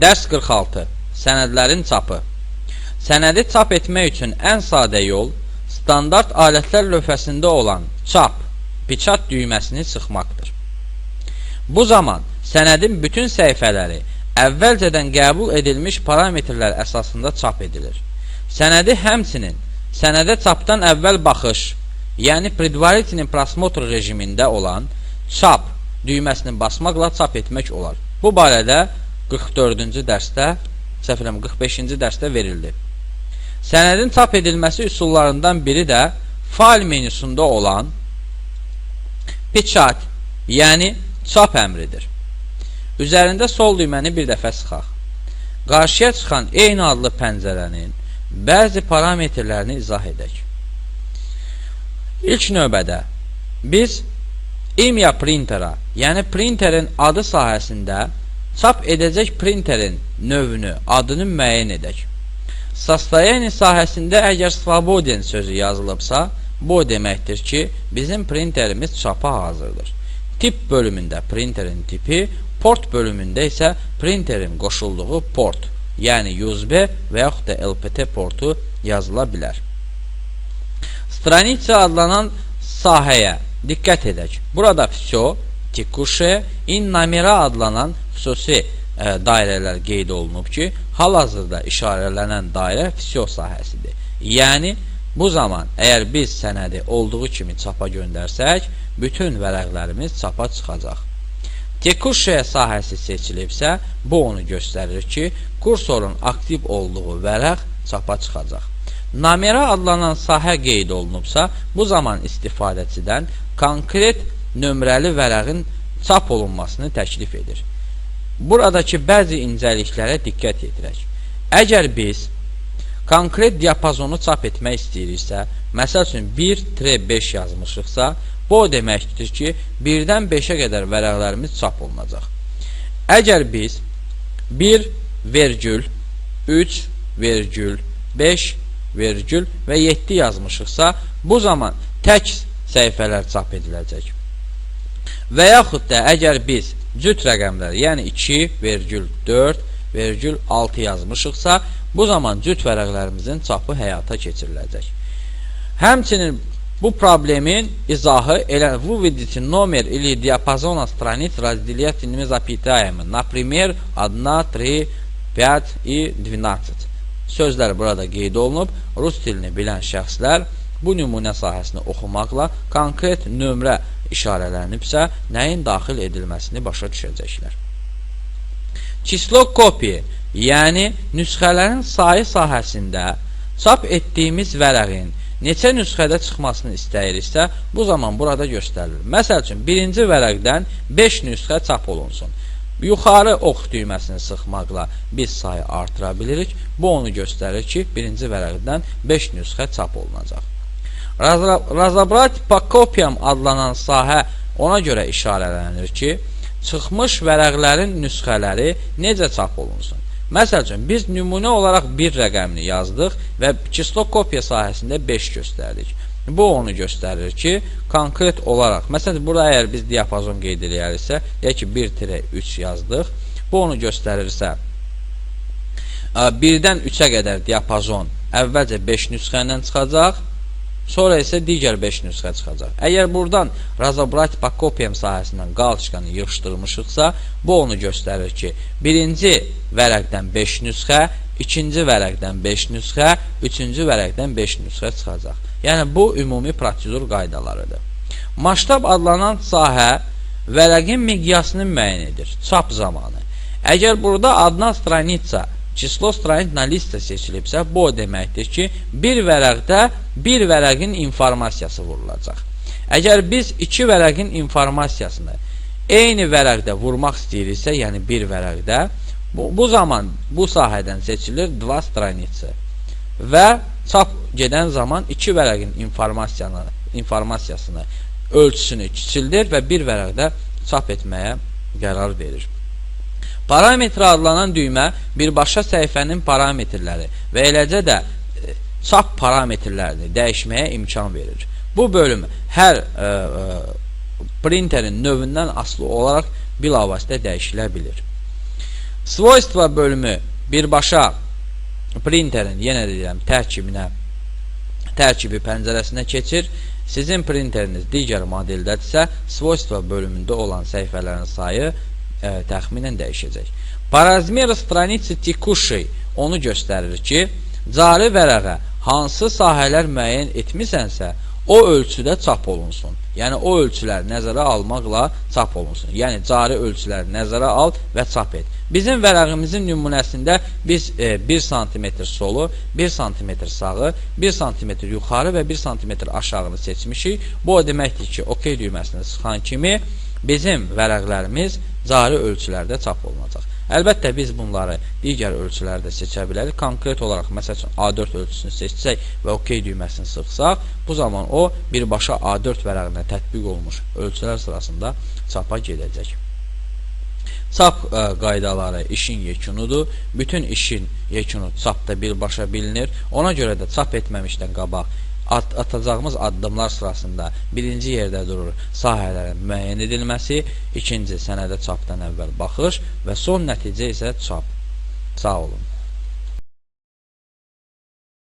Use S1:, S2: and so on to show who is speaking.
S1: Dərs 46. Sənədlərin çapı. Sənədi çap etmək üçün ən sadə yol standart alətlər lövhəsində olan çap, piçat düyməsini sıxmaqdır. Bu zaman sənədin bütün səhifələri əvvəlcədən qəbul edilmiş parametrlər əsasında çap edilir. Sənədi həmçinin sənədə çapdan əvvəl baxış, yəni предварительный просмотр rejimində olan çap düyməsini basmaqla çap etmək olar. Bu barədə 44-cü dərsdə, səhv eləmirəm, 45-ci dərsdə verildi. Sənədin çap edilməsi üsullarından biri də fail menüsündə olan piçat, yəni çap əmridir. Üzərində sol düyməni bir dəfə sıxaq. Qarşıya çıxan eyni adlı pəncərənin bəzi parametrlərini izah edək. İlk növbədə biz imya printera, yəni printerin adı sahəsində çap edəcək printerin növünü, adını müəyyən edək. Состояние sahəsində əgər Svoboden sözü yazılıbsa, bu deməkdir ki, bizim printerimiz çapa hazırdır. Tip bölümündə printerin tipi, port bölümündə isə printerin qoşulduğu port, yəni USB və yaxud da LPT portu yazıla bilər. Stranitsa adlanan sahəyə diqqət edək. Burada всё, tekushaya, номера adlanan xüsusi dairələr qeyd olunub ki, hal-hazırda işarələnən dairə всё sahəsidir. Yəni, bu zaman əgər biz sənədi olduğu kimi çapa göndərsək, bütün vərəqlərimiz çapa çıxacaq. Tekushaya sahəsi seçilibsə, bu onu göstərir ki, kursorun aktiv olduğu vərəq çapa çıxacaq. Namera adlanan sahə qeyd olunubsa, bu zaman istifadəçidən konkret nömrəli vərəqin çap olunmasını təklif edir. Buradakı bəzi incəliklərə diqqət edirək. Əgər biz konkret diapazonu çap etmək istəyiriksə, məsəl üçün 1-5 yazmışıqsa, bu o deməkdir ki, 1-dən 5-ə qədər vərəqlərimiz çap olunacaq. Əgər biz 1,3,5 və 7 yazmışıqsa, bu zaman tək səhifələr çap ediləcək. Və yaxud da əgər biz cüt rəqəmlər, yəni 2,4,6 yazmışıqsa, bu zaman cüt vərəqlərimizin çapı həyata keçiriləcək. Həmçinin bu problemin izahı elə выведите номер или диапазон страниц разделительными запятаями, например, 1, 3, 5 и 12 sözlər burada qeyd olunub. Rus dilini bilən şəxslər bu nümunə sahəsini oxumaqla konkret nömrə işarələnibsə, nəyin daxil edilməsini başa düşəcəklər. Çislo kopi, yəni nüsxələrin sayı sahəsində çap etdiyimiz vərəqin neçə nüsxədə çıxmasını istəyiriksə, bu zaman burada göstərilir. Məsəl üçün, birinci vərəqdən 5 nüsxə çap olunsun. Yuxarı ox düyməsini sıxmaqla biz sayı artıra bilirik. Bu onu göstərir ki, birinci vərəqdən 5 nüsxə çap olunacaq. Razabrat pakopyam adlanan sahə ona görə işarələnir ki, çıxmış vərəqlərin nüsxələri necə çap olunsun. Məsəl üçün, biz nümunə olaraq 1 rəqəmini yazdıq və çislo kopya sahəsində 5 göstərdik. Bu onu göstərir ki, konkret olaraq, məsələn, burada əgər biz diapazon qeyd edəriksə, deyək ki, 1-3 yazdıq. Bu onu göstərirsə, 1-dən 3-ə qədər diapazon əvvəlcə 5 nüsxə ilə çıxacaq, sonra isə digər 5 nüsxə çıxacaq. Əgər buradan razobrat pakopyam sahəsindən qalçıqanı yığışdırmışıqsa, bu onu göstərir ki, birinci vərəqdən 5 nüsxə, ikinci vərəqdən 5 nüsxə, üçüncü vərəqdən 5 nüsxə çıxacaq. Yəni, bu ümumi prosedur qaydalarıdır. Maştab adlanan sahə vərəqin miqyasını müəyyən edir, çap zamanı. Əgər burada adına stranitsa, çislo stranit na lista seçilibsə, bu o deməkdir ki, bir vərəqdə bir vərəqin informasiyası vurulacaq. Əgər biz 2 vərəqin informasiyasını eyni vərəqdə vurmaq istəyiriksə, yəni bir vərəqdə, bu zaman bu sahədən seçilir 2 stranitsi və çap gedən zaman 2 vərəqin informasiyasını ölçüsünü kiçildir və bir vərəqdə çap etməyə qərar verir. Parametre adlanan düymə birbaşa səhifənin parametrləri və eləcə də çap parametrlərini dəyişməyə imkan verir. Bu bölüm hər printerin növündən asılı olaraq bilavasitə dəyişilə bilir. Svojstva bölümü birbaşa printerin, yenə deyirəm, tərkibi pəncərəsinə keçir. Sizin printeriniz digər modeldədirsə, svojstva bölümündə olan səhifələrin sayı təxminən dəyişəcək. Parazmer straniцы tekushey onu göstərir ki, cari vərəqə hansı sahələr müəyyən etmisənsə, o ölçüdə çap olunsun. Yəni, o ölçüləri nəzərə almaqla çap olunsun. Yəni, cari ölçüləri nəzərə al və çap et. Bizim vərəqimizin nümunəsində biz 1 cm solu, 1 cm sağı, 1 cm yuxarı və 1 cm aşağını seçmişik. Bu o deməkdir ki, OK düyməsini sıxan kimi bizim vərəqlərimiz cari ölçülərdə çap olunacaq. Əlbəttə, biz bunları digər ölçülərdə seçə bilərik. Konkret olaraq, məsəl üçün, A4 ölçüsünü seçsək və OK düyməsini sıxsaq, bu zaman o, birbaşa A4 vərəqinə tətbiq olmuş ölçülər sırasında çapa gedəcək. Çap qaydaları işin yekunudur. Bütün işin yekunu çapda birbaşa bilinir. Ona görə də çap etməmişdən qabaq atacağımız addımlar sırasında birinci yerdə durur sahələrin müəyyən edilməsi, ikinci sənədə çapdan əvvəl baxış və son nəticə isə çap. Sağ olun.